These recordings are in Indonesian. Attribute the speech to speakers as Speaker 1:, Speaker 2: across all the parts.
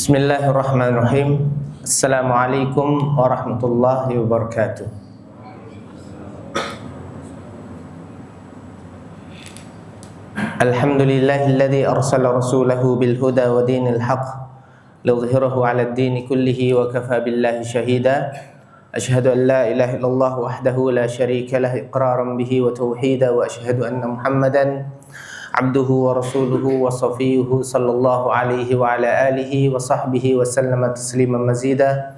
Speaker 1: Bismillahirrahmanirrahim. Assalamualaikum warahmatullahi wabarakatuh. Alhamdulillahilladzi arsala rasulahu bil huda wa dinil haqq liyudhhirahu 'ala ad-dini kullihi wa kafa billahi shahida. Asyhadu an la ilaha illallah wahdahu la syarika lah iqraran bihi wa tauhida wa asyhadu anna Muhammadan abduhu wa rasuluhu wa safiyuhu sallallahu alaihi wa ala alihi wa sahbihi wa sallama tasliman mazida.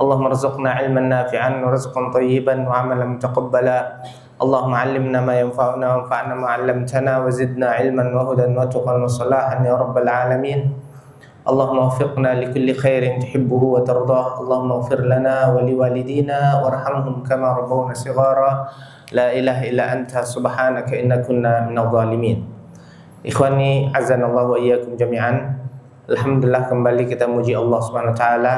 Speaker 1: Allahumma rzuqna ilman nafi'an wa rizqan tayyiban wa amalan mutaqabbala. Allahumma 'allimna ma yanfa'una wa anfa'na ma 'allamtana wa zidna ilman wa hudan wa tuqan wa salahan ya rabbal alamin. Allahumma waffiqna li kulli khairin tuhibbuhu wa tardah. Allahumma ighfir lana wa liwalidina warhamhum kama rabbawna shighara. La ilaha illa anta subhanaka inna kunna minadh dhalimin. Ikhwani azanallahu wa iyyakum jami'an. Alhamdulillah, kembali kita muji Allah Subhanahu wa taala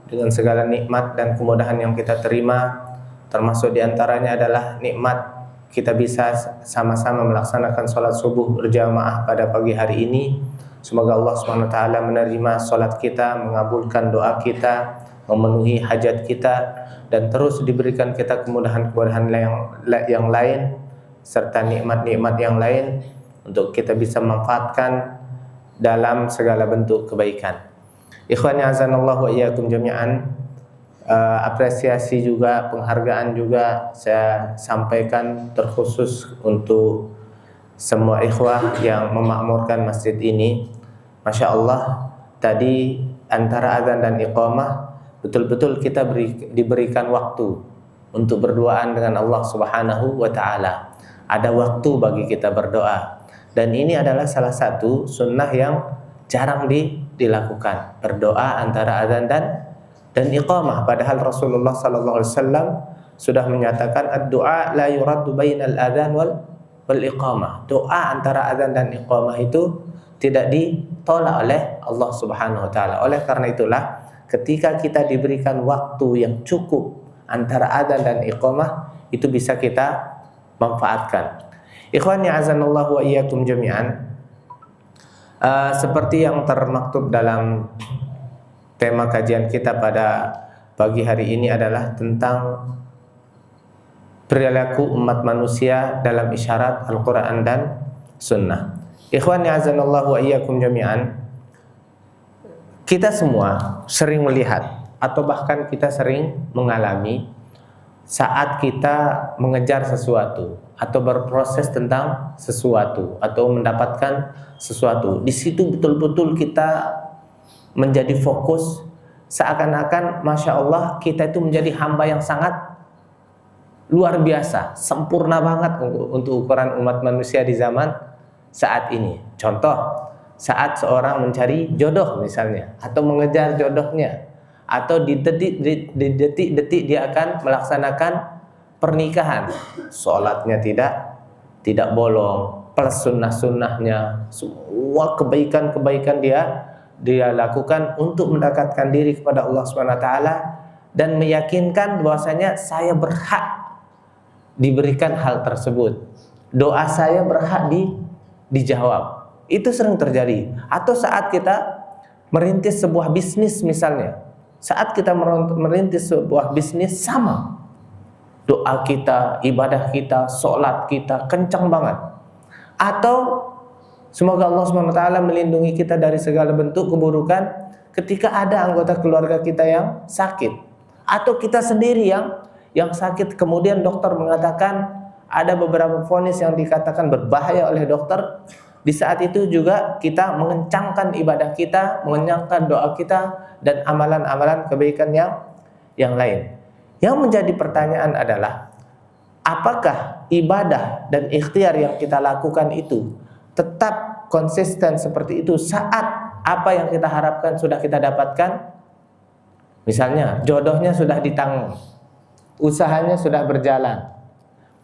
Speaker 1: dengan segala nikmat dan kemudahan yang kita terima. Termasuk diantaranya adalah nikmat kita bisa sama-sama melaksanakan sholat subuh berjamaah pada pagi hari ini. Semoga Allah Subhanahu wa taala menerima sholat kita, mengabulkan doa kita, memenuhi hajat kita, dan terus diberikan kita kemudahan-kemudahan yang lain serta nikmat-nikmat yang lain untuk kita bisa manfaatkan dalam segala bentuk kebaikan. Ikhwani azanallahu wa iyyakum jami'an. Apresiasi juga, penghargaan juga saya sampaikan terkhusus untuk semua ikhwah yang memakmurkan masjid ini. Masya Allah, tadi antara azan dan iqamah betul-betul kita diberikan waktu untuk berduaan dengan Allah Subhanahu wa taala. Ada waktu bagi kita berdoa. Dan ini adalah salah satu sunnah yang jarang dilakukan, berdoa antara azan dan iqamah. Padahal Rasulullah sallallahu alaihi wasallam sudah menyatakan ad-du'a la yuraddu bainal adzan wal iqamah. Doa antara azan dan iqamah itu tidak ditolak oleh Allah Subhanahu wa taala. Oleh karena itulah ketika kita diberikan waktu yang cukup antara azan dan iqamah, itu bisa kita manfaatkan. Ikhwani azanallahu wa iyyakum jami'an. Seperti yang termaktub dalam tema kajian kita pada pagi hari ini adalah tentang perilaku umat manusia dalam isyarat Al-Quran dan Sunnah. Ikhwani azanallahu wa iyyakum jami'an. Kita semua sering melihat atau bahkan kita sering mengalami saat kita mengejar sesuatu atau berproses tentang sesuatu atau mendapatkan sesuatu. Di situ betul-betul kita menjadi fokus, seakan-akan Masya Allah kita itu menjadi hamba yang sangat luar biasa, sempurna banget untuk ukuran umat manusia di zaman saat ini. Contoh, saat seorang mencari jodoh misalnya, atau mengejar jodohnya, atau di detik-detik dia akan melaksanakan pernikahan, sholatnya tidak bolong, plus sunnah-sunnahnya, semua kebaikan-kebaikan dia lakukan untuk mendekatkan diri kepada Allah Subhanahu wa taala dan meyakinkan bahwasanya saya berhak diberikan hal tersebut. Doa saya berhak dijawab. Itu sering terjadi. Atau saat kita merintis sebuah bisnis misalnya. Saat kita merintis sebuah bisnis, sama. Doa kita, ibadah kita, sholat kita kencang banget. Atau semoga Allah SWT melindungi kita dari segala bentuk keburukan ketika ada anggota keluarga kita yang sakit. Atau kita sendiri yang sakit, kemudian dokter mengatakan ada beberapa vonis yang dikatakan berbahaya oleh dokter. Di saat itu juga kita mengencangkan ibadah kita, mengencangkan doa kita, dan amalan-amalan kebaikan yang lain. Yang menjadi pertanyaan adalah, apakah ibadah dan ikhtiar yang kita lakukan itu tetap konsisten seperti itu saat apa yang kita harapkan sudah kita dapatkan? Misalnya jodohnya sudah ditanggung, usahanya sudah berjalan,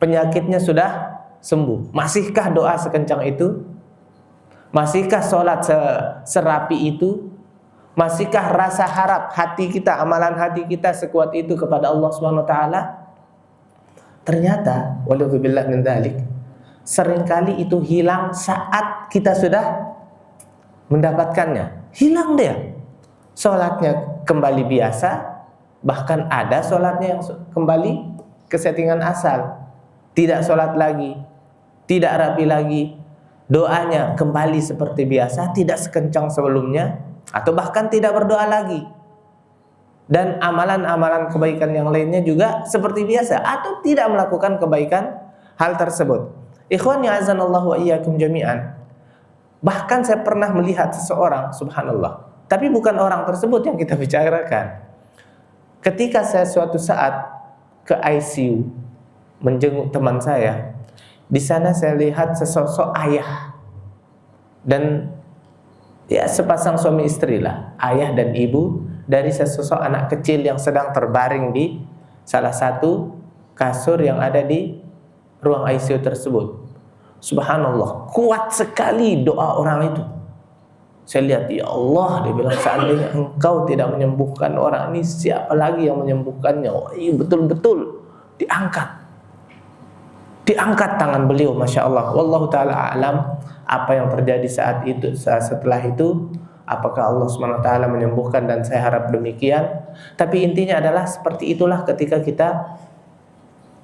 Speaker 1: penyakitnya sudah sembuh. Masihkah doa sekencang itu? Masihkah sholat serapi itu? Masihkah rasa harap hati kita, amalan hati kita sekuat itu kepada Allah Subhanahu wa taala? Ternyata waliyadzubillah min dzalik, seringkali itu hilang saat kita sudah mendapatkannya. Hilang dia. sholatnya kembali biasa, bahkan ada sholatnya yang kembali ke settingan asal, tidak sholat lagi, tidak rapi lagi, doanya kembali seperti biasa, tidak sekencang sebelumnya, atau bahkan tidak berdoa lagi. Dan amalan-amalan kebaikan yang lainnya juga seperti biasa, atau tidak melakukan kebaikan hal tersebut. Ikhwani azanallahu wa iyyakum jami'an. Bahkan saya pernah melihat seseorang, subhanallah, tapi bukan orang tersebut yang kita bicarakan. Ketika saya suatu saat ke ICU menjenguk teman saya, di sana saya lihat sesosok ayah dan ya sepasang suami istri lah, ayah dan ibu dari sesosok anak kecil yang sedang terbaring di salah satu kasur yang ada di ruang ICU tersebut. Subhanallah, kuat sekali doa orang itu. Saya lihat, ya Allah, dia bilang, seandainya engkau tidak menyembuhkan orang ini, siapa lagi yang menyembuhkannya? Oh, iya, betul-betul diangkat tangan beliau, Masya Allah. Wallahu ta'ala a'lam apa yang terjadi saat itu, setelah itu, apakah Allah SWT menyembuhkan, dan saya harap demikian. Tapi intinya adalah seperti itulah ketika kita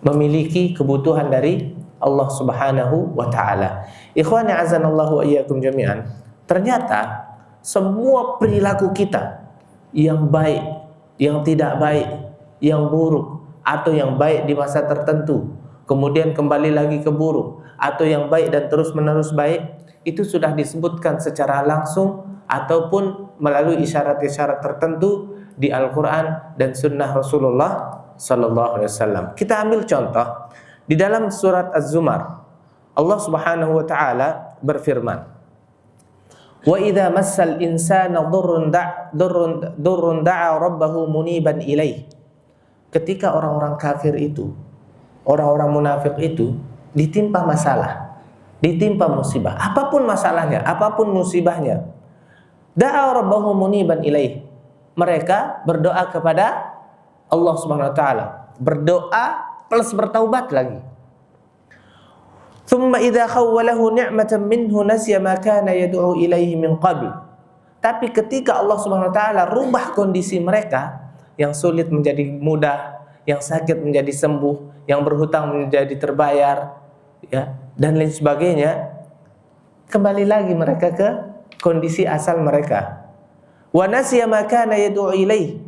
Speaker 1: memiliki kebutuhan dari Allah Subhanahu wa ta'ala. Ikhwani azanallahu wa iyyakum jami'an. Ternyata semua perilaku kita yang baik, yang tidak baik, yang buruk, atau yang baik di masa tertentu, kemudian kembali lagi ke buruk, atau yang baik dan terus-menerus baik, itu sudah disebutkan secara langsung ataupun melalui isyarat-isyarat tertentu di Al-Quran dan Sunnah Rasulullah Sallallahu Alaihi Wasallam. Kita ambil contoh di dalam surat Az-Zumar. Allah Subhanahu Wa Taala berfirman, wa idza massal insana durrun da'a rabbahu muniban ilaih. Ketika orang-orang kafir itu, orang-orang munafik itu ditimpa masalah, ditimpa musibah, apapun masalahnya, apapun musibahnya, da'a rabbahu muniban ilaih, mereka berdoa kepada Allah Subhanahu wa taala, berdoa plus bertaubat lagi. Thumma idza khawwalahu ni'matan minhu nasiya ma kana yad'u ilaihi min qabl. Tapi ketika Allah Subhanahu wa taala rubah kondisi mereka, yang sulit menjadi mudah, yang sakit menjadi sembuh, yang berhutang menjadi terbayar, ya, dan lain sebagainya, kembali lagi mereka ke kondisi asal mereka. Wa nasiya ma kana yad'u ilaihi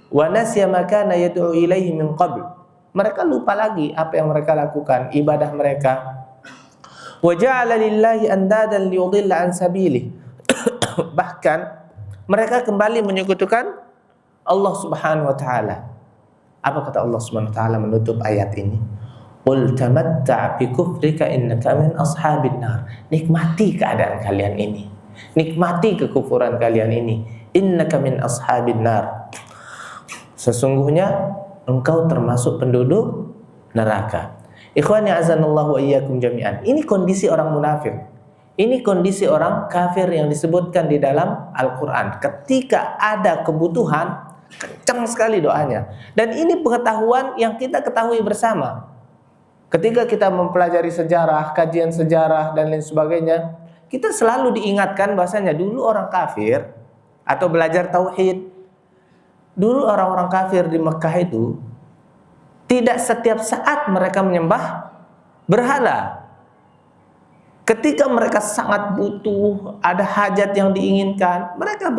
Speaker 1: wa nasiya ma kana yad'u ilaihi min qabl. Mereka lupa lagi apa yang mereka lakukan, ibadah mereka. Wa ja'ala lillahi andadan liyudilla an sabilih. Bahkan mereka kembali menyekutukan Allah Subhanahu wa taala. Apa kata Allah Subhanahu wa taala menutup ayat ini? Qul tamatta' bi kufrika innaka min ashabin nar. Nikmati keadaan kalian ini. Nikmati kekufuran kalian ini. Innaka min ashabin nar. Sesungguhnya engkau termasuk penduduk neraka. Ikhwani azanallahu wa iyyakum jami'an. Ini kondisi orang munafik. Ini kondisi orang kafir yang disebutkan di dalam Al-Quran. Ketika ada kebutuhan, kencang sekali doanya. Dan ini pengetahuan yang kita ketahui bersama. Ketika kita mempelajari sejarah, kajian sejarah dan lain sebagainya, kita selalu diingatkan bahasanya dulu orang kafir atau belajar tauhid. Dulu orang-orang kafir di Mekah itu tidak setiap saat mereka menyembah berhala. Ketika mereka sangat butuh, ada hajat yang diinginkan, mereka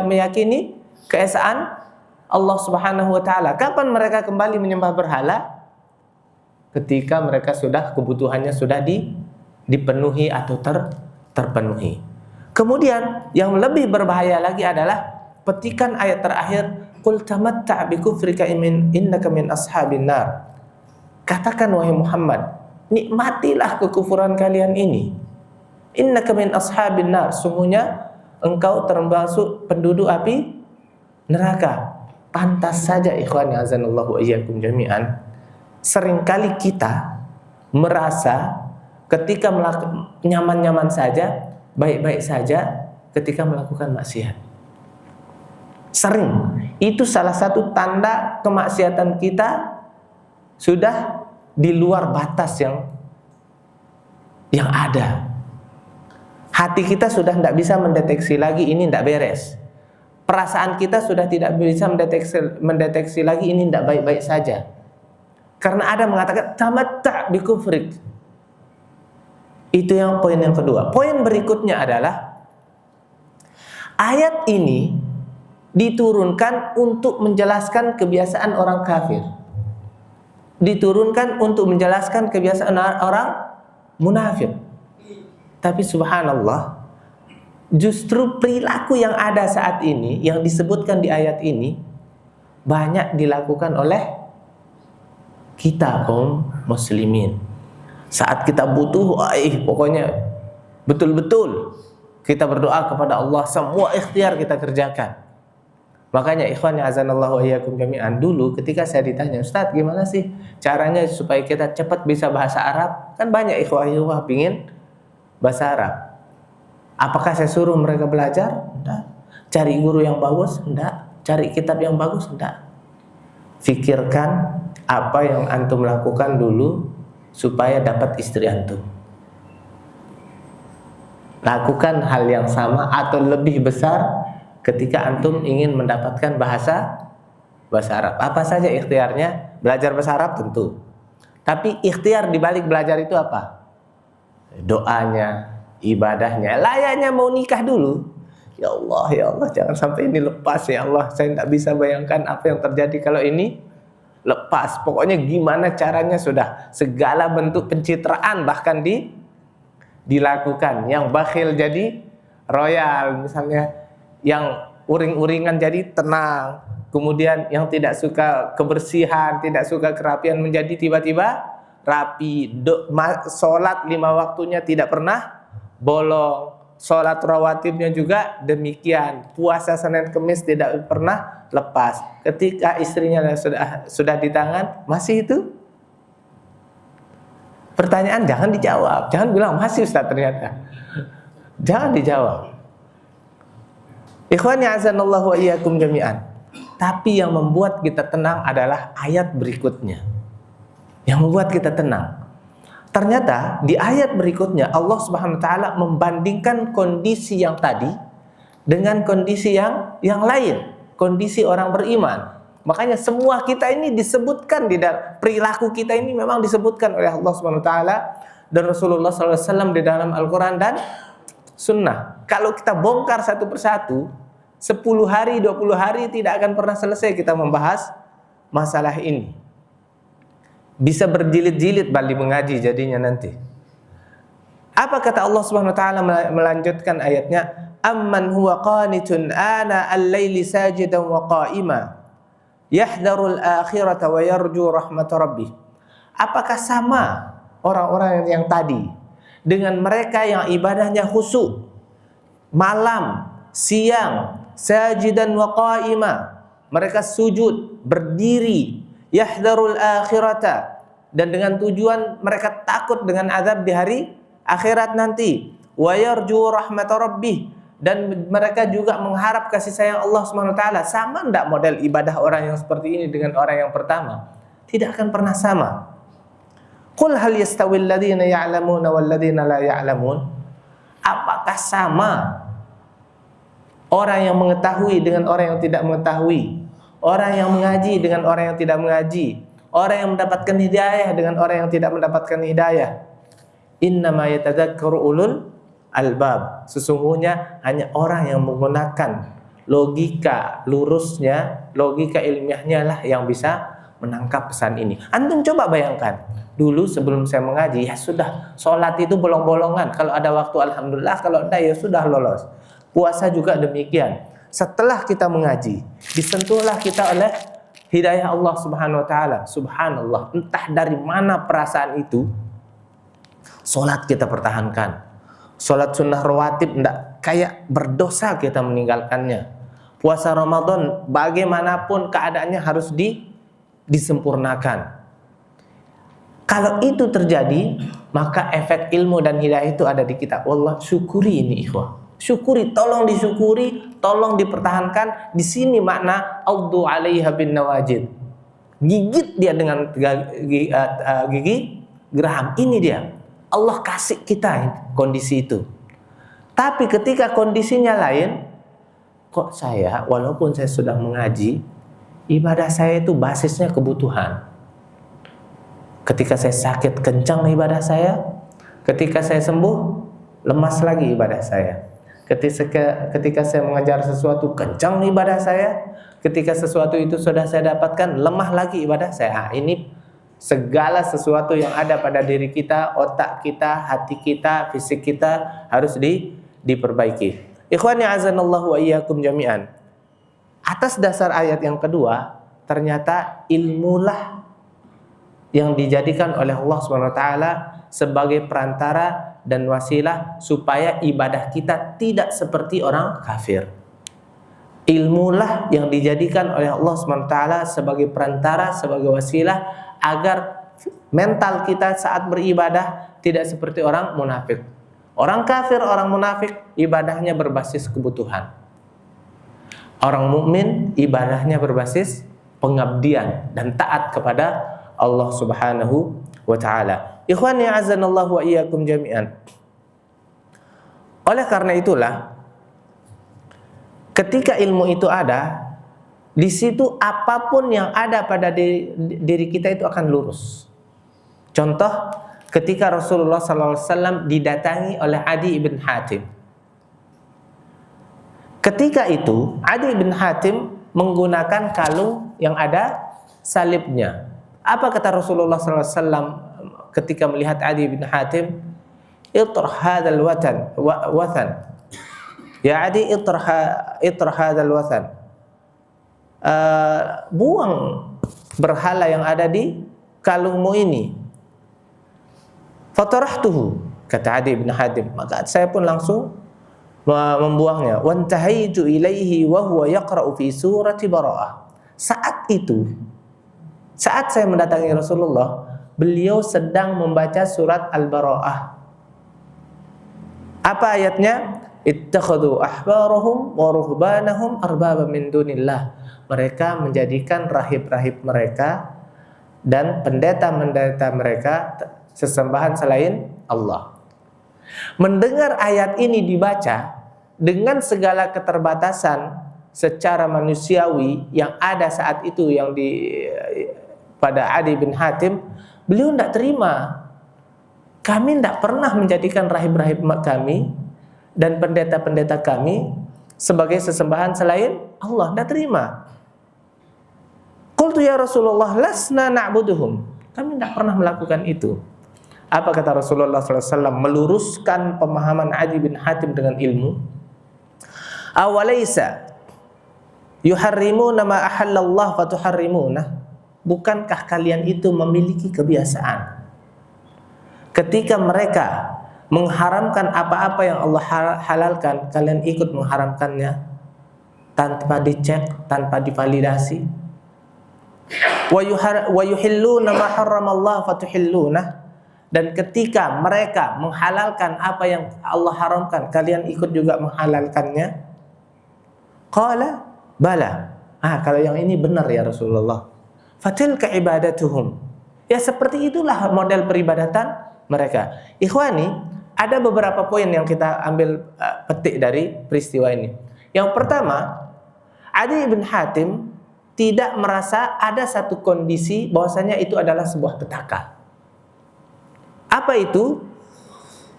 Speaker 1: meyakini keesaan Allah Subhanahu wa taala. Kapan mereka kembali menyembah berhala? Ketika mereka kebutuhannya sudah dipenuhi atau terpenuhi. Kemudian yang lebih berbahaya lagi adalah petikan ayat terakhir, qul tamatta' bi kufrika innaka min ashabin nar. Katakan wahai Muhammad, nikmatilah kekufuran kalian ini. Innaka min ashabin nar, sungguhnya engkau termasuk penduduk api neraka. Pantas saja ikhwani azanallahu wa iyyakum jami'an, seringkali kita merasa ketika nyaman-nyaman saja, baik-baik saja ketika melakukan maksiat. Sering. Itu salah satu tanda kemaksiatan kita sudah di luar batas yang ada. Hati kita sudah tidak bisa mendeteksi lagi ini tidak beres. perasaan kita sudah tidak bisa mendeteksi lagi ini tidak baik-baik saja. Karena ada mengatakan tamatta' bi kufrik. Itu yang poin yang kedua. Poin berikutnya adalah ayat ini diturunkan untuk menjelaskan kebiasaan orang kafir. Diturunkan untuk menjelaskan kebiasaan orang munafik. Tapi subhanallah, justru perilaku yang ada saat ini, yang disebutkan di ayat ini, banyak dilakukan oleh kita kaum muslimin. Saat kita butuh, pokoknya betul-betul kita berdoa kepada Allah, semua ikhtiar kita kerjakan. Makanya ikhwan azanallahu wa iyyakum jami'an, dulu ketika saya ditanya, Ustaz gimana sih caranya supaya kita cepat bisa bahasa Arab? Kan banyak ikhwah pingin bahasa Arab. Apakah saya suruh mereka belajar? Enggak. Cari guru yang bagus? Enggak. Cari kitab yang bagus? Enggak. Fikirkan apa yang antum lakukan dulu supaya dapat istri antum. Lakukan hal yang sama atau lebih besar ketika antum ingin mendapatkan bahasa Arab. Apa saja ikhtiarnya? Belajar bahasa Arab tentu. Tapi ikhtiar dibalik belajar itu apa? Doanya, ibadahnya. Layaknya mau nikah dulu. Ya Allah, jangan sampai ini lepas ya Allah. Saya tidak bisa bayangkan apa yang terjadi kalau ini lepas. Pokoknya gimana caranya sudah segala bentuk pencitraan bahkan dilakukan. Yang bakhil jadi royal misalnya, yang uring-uringan jadi tenang, kemudian yang tidak suka kebersihan, tidak suka kerapian menjadi tiba-tiba rapi. Sholat 5 waktunya tidak pernah bolong, sholat rawatibnya juga demikian, puasa Senin Kemis tidak pernah lepas. Ketika istrinya sudah di tangan, masih itu? Pertanyaan jangan dijawab, jangan bilang masih Ustaz ternyata. Jangan dijawab. Ikhwani azanallahu wa iyyakum jami'an. Tapi yang membuat kita tenang adalah ayat berikutnya. Yang membuat kita tenang. Ternyata di ayat berikutnya Allah Subhanahu wa taala membandingkan kondisi yang tadi dengan kondisi yang lain, kondisi orang beriman. Makanya semua kita ini disebutkan di dalam perilaku kita ini memang disebutkan oleh Allah Subhanahu wa taala dan Rasulullah sallallahu alaihi wasallam di dalam Al-Qur'an dan sunnah. Kalau kita bongkar satu persatu, 10 hari, 20 hari tidak akan pernah selesai kita membahas masalah ini. Bisa berjilid-jilid balik mengaji jadinya nanti. Apa kata Allah Subhanahu wa taala melanjutkan ayatnya? Amman huwa qanitun ana al-laili sajidan wa qa'ima yahdharul akhirata wa yarju rahmat rabbih. Apakah sama orang-orang yang tadi dengan mereka yang ibadahnya khusyuk malam, siang, sajidan wa qa'ima, mereka sujud, berdiri, yahdharul akhirata, dan dengan tujuan mereka takut dengan azab di hari akhirat nanti, wa yarju rahmat rabbih, dan mereka juga mengharap kasih sayang Allah Subhanahu wa taala. Sama enggak model ibadah orang yang seperti ini dengan orang yang pertama? Tidak akan pernah sama. Qul hal yastawil ladzina ya'lamuna wal ladzina la ya'lamun? Apakah sama orang yang mengetahui dengan orang yang tidak mengetahui? Orang yang mengaji dengan orang yang tidak mengaji? Orang yang mendapatkan hidayah dengan orang yang tidak mendapatkan hidayah? Innama yatadzakkaru ulul albab. Sesungguhnya hanya orang yang menggunakan logika lurusnya, logika ilmiahnya lah yang bisa menangkap pesan ini. Antum coba bayangkan, dulu sebelum saya mengaji, ya sudah, sholat itu bolong-bolongan. Kalau ada waktu alhamdulillah, kalau tidak ya sudah lolos. Puasa juga demikian. Setelah kita mengaji, disentuhlah kita oleh hidayah Allah Subhanahu wa taala. Subhanallah, entah dari mana perasaan itu, sholat kita pertahankan. Sholat sunnah rawatib enggak, kayak berdosa kita meninggalkannya. Puasa Ramadan bagaimanapun keadaannya harus disempurnakan. Kalau itu terjadi, maka efek ilmu dan hidayah itu ada di kita. Wallah, syukuri ini ikhwah. Syukuri, tolong disyukuri, tolong dipertahankan. Di sini makna auddu 'alaiha bin nawajid. Gigit dia dengan gigi geraham. Ini dia. Allah kasih kita kondisi itu. Tapi ketika kondisinya lain, kok saya walaupun saya sudah mengaji, ibadah saya itu basisnya kebutuhan. Ketika saya sakit kencang ibadah saya, ketika saya sembuh lemas lagi ibadah saya. Ketika saya mengejar sesuatu kencang ibadah saya, ketika sesuatu itu sudah saya dapatkan lemah lagi ibadah saya. Ini segala sesuatu yang ada pada diri kita, otak kita, hati kita, fisik kita harus diperbaiki. Ikhwani azanallahu wa iyyakum jami'an. Atas dasar ayat yang kedua, ternyata ilmulah yang dijadikan oleh Allah SWT sebagai perantara dan wasilah supaya ibadah kita tidak seperti orang kafir. Ilmulah yang dijadikan oleh Allah SWT sebagai perantara, sebagai wasilah agar mental kita saat beribadah tidak seperti orang munafik. Orang kafir, orang munafik ibadahnya berbasis kebutuhan. Orang mukmin ibadahnya berbasis pengabdian dan taat kepada Allah Subhanahu wa taala. Ikhwani azanallahu wa iyyakum jami'an. Oleh karena itulah ketika ilmu itu ada, di situ apapun yang ada pada diri kita itu akan lurus. Contoh, ketika Rasulullah SAW didatangi oleh Adi bin Hatim. Ketika itu Adi bin Hatim menggunakan kalung yang ada salibnya. Apa kata Rasulullah SAW ketika melihat Adi bin Hatim? Itrah hadzal wathan. Ya Adi, itrah hadzal wathan. Buang berhala yang ada di kalungmu ini. Fatarahtuhu, kata Adi bin Hatim, maka saya pun langsung membuangnya. Wantahaitu ilaihi wa huwa yaqra'u fi surati Bara'ah. Saat saya mendatangi Rasulullah, beliau sedang membaca surat Al-Bara'ah. Apa ayatnya? Ittakhadhu ahbarahum wa ruhbanahum arbaba min dunillah. Mereka menjadikan rahib-rahib mereka dan pendeta-pendeta mereka sesembahan selain Allah. Mendengar ayat ini dibaca dengan segala keterbatasan secara manusiawi yang ada saat itu pada Adi bin Hatim, beliau tidak terima. Kami tidak pernah menjadikan rahib-rahib kami dan pendeta-pendeta kami sebagai sesembahan selain Allah. Tidak terima. Qultu ya Rasulullah, lasna na'buduhum. Kami tidak pernah melakukan itu. Apa kata Rasulullah SAW meluruskan pemahaman Adi bin Hatim dengan ilmu? Awalaysa yuharrimuna ma ahallallah fatuharrimuna. Bukankah kalian itu memiliki kebiasaan ketika mereka mengharamkan apa-apa yang Allah halalkan, kalian ikut mengharamkannya tanpa dicek, tanpa divalidasi? Wa yuhilluna ma harramallah fatuhilluna. Dan ketika mereka menghalalkan apa yang Allah haramkan, kalian ikut juga menghalalkannya? Qala bala. Kalau yang ini benar ya Rasulullah. Fatilka ibadatuhum. Ya seperti itulah model peribadatan mereka. Ikhwani, ada beberapa poin yang kita ambil petik dari peristiwa ini. Yang pertama, Adi bin Hatim tidak merasa ada satu kondisi bahwasanya itu adalah sebuah petaka. Apa itu?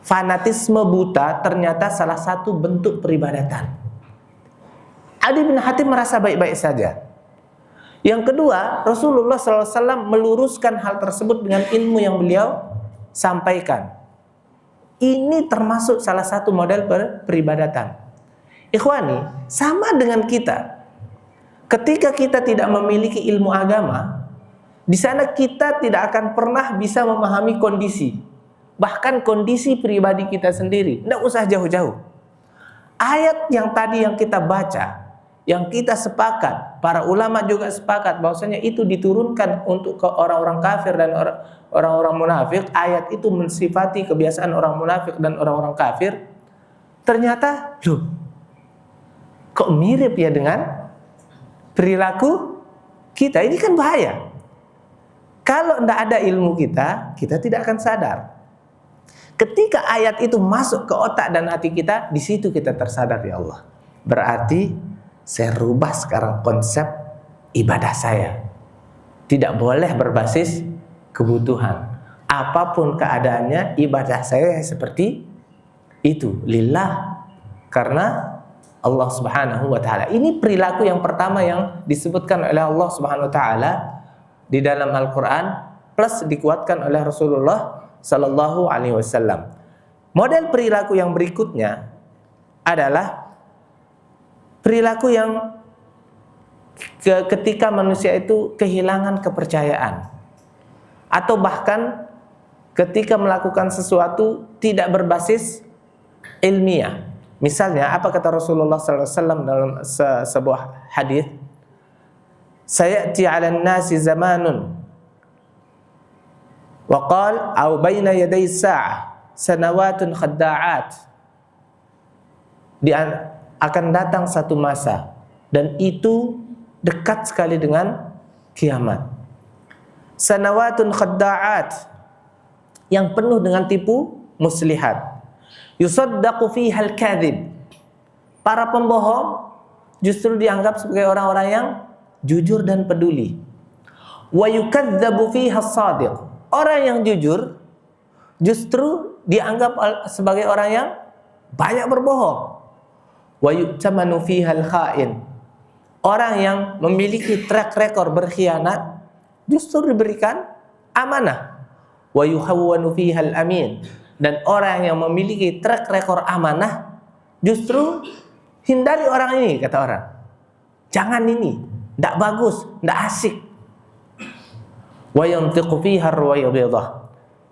Speaker 1: Fanatisme buta ternyata salah satu bentuk peribadatan. Adi bin Hatim merasa baik-baik saja. Yang kedua, Rasulullah SAW meluruskan hal tersebut dengan ilmu yang beliau sampaikan. Ini termasuk salah satu model peribadatan. Ikhwani, sama dengan kita. Ketika kita tidak memiliki ilmu agama, di sana kita tidak akan pernah bisa memahami kondisi, bahkan kondisi pribadi kita sendiri. Tidak usah jauh-jauh. Ayat yang tadi yang kita baca, yang kita sepakat, para ulama juga sepakat bahwasanya itu diturunkan untuk ke orang-orang kafir dan orang-orang munafik. Ayat itu mensifati kebiasaan orang munafik dan orang-orang kafir. Ternyata, kok mirip ya dengan perilaku kita? Ini kan bahaya. Kalau tidak ada ilmu kita tidak akan sadar. Ketika ayat itu masuk ke otak dan hati kita, di situ kita tersadar, ya Allah. Berarti saya rubah sekarang konsep ibadah saya. Tidak boleh berbasis kebutuhan. Apapun keadaannya, ibadah saya seperti itu, lillah, karena Allah Subhanahu wa taala. Ini perilaku yang pertama yang disebutkan oleh Allah Subhanahu wa taala di dalam Al-Qur'an, plus dikuatkan oleh Rasulullah sallallahu alaihi wasallam. Model perilaku yang berikutnya adalah perilaku yang ketika manusia itu kehilangan kepercayaan, atau bahkan ketika melakukan sesuatu tidak berbasis ilmiah. Misalnya, apa kata Rasulullah SAW dalam sebuah hadis? Sayati 'alan nasi zamanun wa qala aw baina yaday sa'ah sanawatun khadda'at. Akan datang satu masa, dan itu dekat sekali dengan kiamat. Sanawatun khadda'at, yang penuh dengan tipu muslihat. Yusaddaqu fiha al-kadhib. Para pembohong justru dianggap sebagai orang-orang yang jujur dan peduli. Wa yukadzdzabu fiha as-shadiq. Orang yang jujur justru dianggap sebagai orang yang banyak berbohong. Wa yu'tamanu fiha al-kha'in. Orang yang memiliki track record berkhianat justru diberikan amanah. Wa yuhawwanu fiha al-amin. Dan orang yang memiliki track record amanah justru hindari orang ini, kata orang. Jangan ini, tidak bagus, tidak asik. Wa yantiqu fiha ar-ruwaybidah.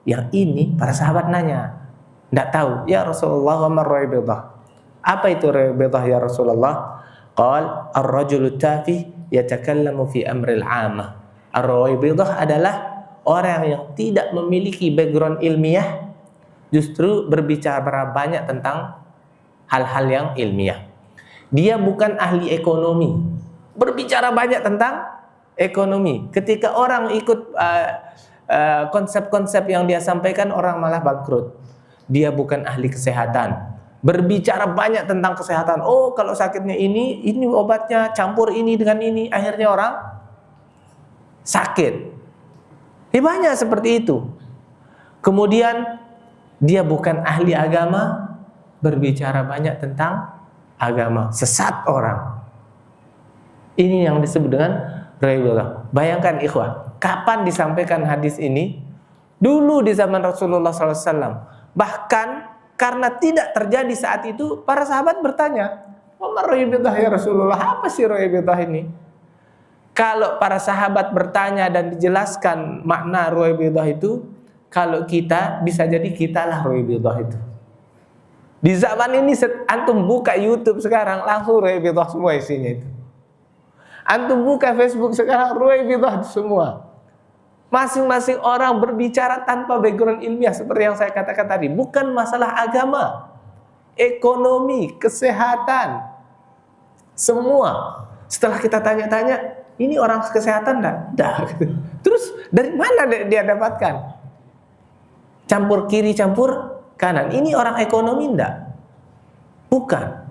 Speaker 1: Yang ini para sahabat nanya, tidak tahu, ya Rasulullah, wa ma ar-ruwaybidah? Apa itu ruwaybidah ya Rasulullah? Qal ar-rajulu tafi yatakallamu fi amril 'amah. Ar-ruwaybidah adalah orang yang tidak memiliki background ilmiah, justru berbicara banyak tentang hal-hal yang ilmiah. Dia bukan ahli ekonomi, berbicara banyak tentang ekonomi. Ketika orang ikut konsep-konsep yang dia sampaikan, orang malah bangkrut. Dia bukan ahli kesehatan, berbicara banyak tentang kesehatan. Oh, kalau sakitnya ini obatnya, campur ini dengan ini, akhirnya orang sakit. Banyak seperti itu. Kemudian dia bukan ahli agama, berbicara banyak tentang agama, sesat orang. Ini yang disebut dengan ruwaybidah. Bayangkan ikhwah, kapan disampaikan hadis ini? Dulu di zaman Rasulullah SAW. Bahkan karena tidak terjadi saat itu, para sahabat bertanya, "Wa ruwaybidah ya Rasulullah? Apa sih ruwaybidah ini?" Kalau para sahabat bertanya dan dijelaskan makna ruwaybidah itu, kalau kita, bisa jadi kitalah ruwaybidah itu. Di zaman ini antum buka YouTube sekarang, langsung ruwaybidah semua isinya itu. Antum buka Facebook sekarang, ruwaybidah semua. Masing-masing orang berbicara tanpa background ilmiah, seperti yang saya katakan tadi. Bukan masalah agama, ekonomi, kesehatan, semua. Setelah kita tanya-tanya, ini orang kesehatan enggak? Terus dari mana dia dapatkan? Campur kiri, campur kanan. Ini orang ekonomi enggak? Bukan.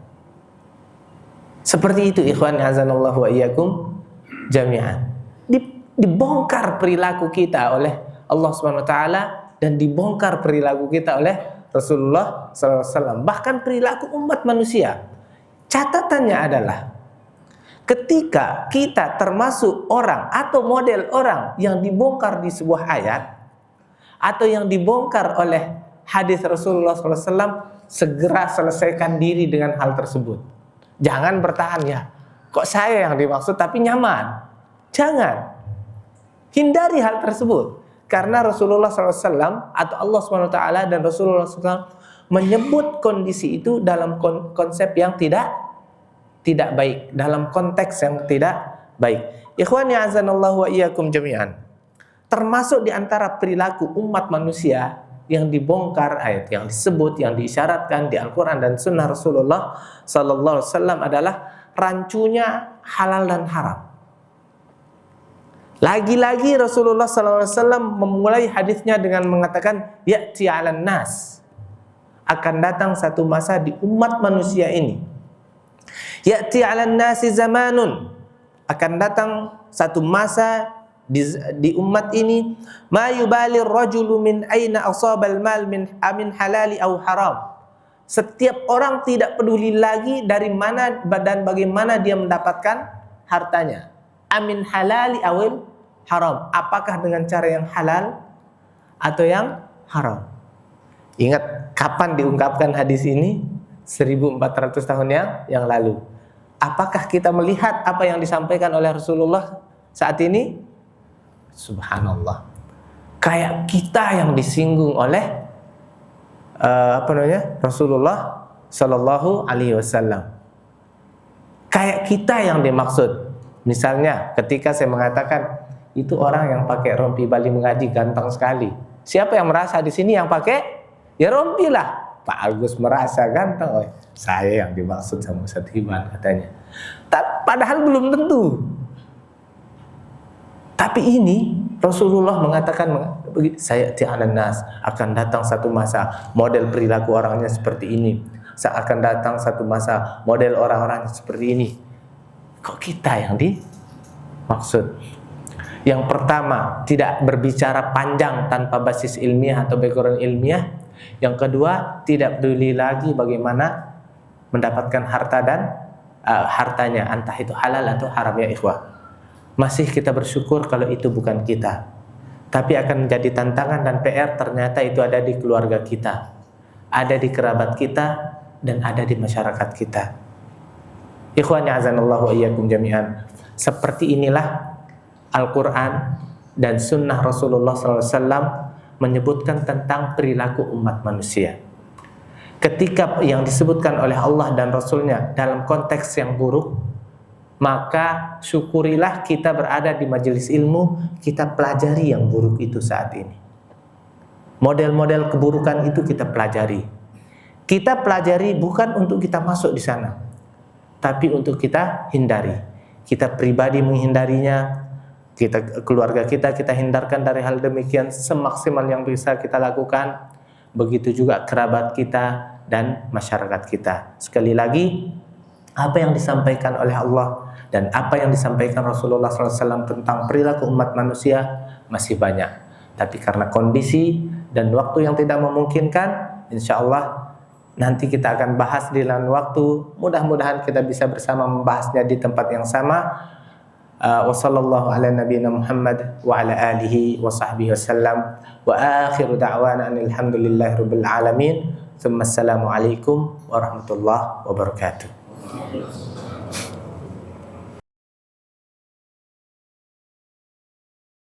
Speaker 1: Seperti itu ikhwan azanallahu wa iyyakum jami'an. Dibongkar perilaku kita oleh Allah Subhanahu wa taala, dan dibongkar perilaku kita oleh Rasulullah SAW. Bahkan perilaku umat manusia. Catatannya adalah, ketika kita termasuk orang atau model orang yang dibongkar di sebuah ayat, atau yang dibongkar oleh hadis Rasulullah SAW, segera selesaikan diri dengan hal tersebut. Jangan bertahan, ya kok saya yang dimaksud tapi nyaman. Jangan. Hindari hal tersebut. Karena Rasulullah SAW atau Allah SWT dan Rasulullah SAW menyebut kondisi itu dalam konsep yang tidak baik, dalam konteks yang tidak baik. Ikhwani azanallahu wa iyyakum jami'an. Termasuk di antara perilaku umat manusia yang dibongkar, ayat yang disebut, yang diisyaratkan di Al-Quran dan Sunnah Rasulullah Sallallahu Alaihi Wasallam adalah rancunya halal dan haram. Lagi-lagi Rasulullah Sallallahu Alaihi Wasallam memulai hadisnya dengan mengatakan, ya'ti 'alan nas, akan datang satu masa di umat manusia ini Ya'ti 'alan nasi zamanun, akan datang satu masa di umat ini, ma yubalir rajulu min aina asabal mal min halali aw haram. Setiap orang tidak peduli lagi dari mana dan bagaimana dia mendapatkan hartanya. Amin halali awil haram. Apakah dengan cara yang halal atau yang haram? Ingat kapan diungkapkan hadis ini? 1400 tahun yang lalu. Apakah kita melihat apa yang disampaikan oleh Rasulullah saat ini? Subhanallah. Kayak kita yang disinggung oleh Rasulullah Sallallahu Alaihi Wasallam. Kayak kita yang dimaksud. Misalnya ketika saya mengatakan itu orang yang pakai rompi Bali mengaji ganteng sekali. Siapa yang merasa di sini yang pakai? Ya rompi lah. Pak Agus merasa ganteng. Oh, saya yang dimaksud sama Ustaz Hiban katanya. Padahal belum tentu. Tapi ini Rasulullah mengatakan, saya ti'anan nas, akan datang satu masa model perilaku orangnya seperti ini. Akan datang satu masa model orang-orang seperti ini. Kok kita yang dimaksud? Yang pertama, tidak berbicara panjang tanpa basis ilmiah atau background ilmiah. Yang kedua, tidak peduli lagi bagaimana mendapatkan harta dan hartanya, entah itu halal atau haram, ya ikhwah. Masih kita bersyukur kalau itu bukan kita. Tapi akan menjadi tantangan dan PR ternyata itu ada di keluarga kita, ada di kerabat kita, dan ada di masyarakat kita. Ikhwani azanallahu iyyakum jami'an. Seperti inilah Al-Quran dan Sunnah Rasulullah SAW menyebutkan tentang perilaku umat manusia. Ketika yang disebutkan oleh Allah dan Rasulnya dalam konteks yang buruk, maka syukurilah kita berada di majelis ilmu, kita pelajari yang buruk itu saat ini. Model-model keburukan itu kita pelajari. Kita pelajari bukan untuk kita masuk di sana, tapi untuk kita hindari. Kita pribadi menghindarinya, keluarga kita hindarkan dari hal demikian semaksimal yang bisa kita lakukan. Begitu juga kerabat kita dan masyarakat kita. Sekali lagi, apa yang disampaikan oleh Allah dan apa yang disampaikan Rasulullah SAW tentang perilaku umat manusia masih banyak. Tapi karena kondisi dan waktu yang tidak memungkinkan, insya Allah nanti kita akan bahas di lain waktu. Mudah-mudahan kita bisa bersama membahasnya di tempat yang sama. Wa sallallahu ala nabiyyina Muhammad wa ala alihi wa sahbihi wasallam. Wa akhiru da'wana alhamdulillahi rabbil alamin. Thumma assalamu alaikum warahmatullahi wabarakatuh.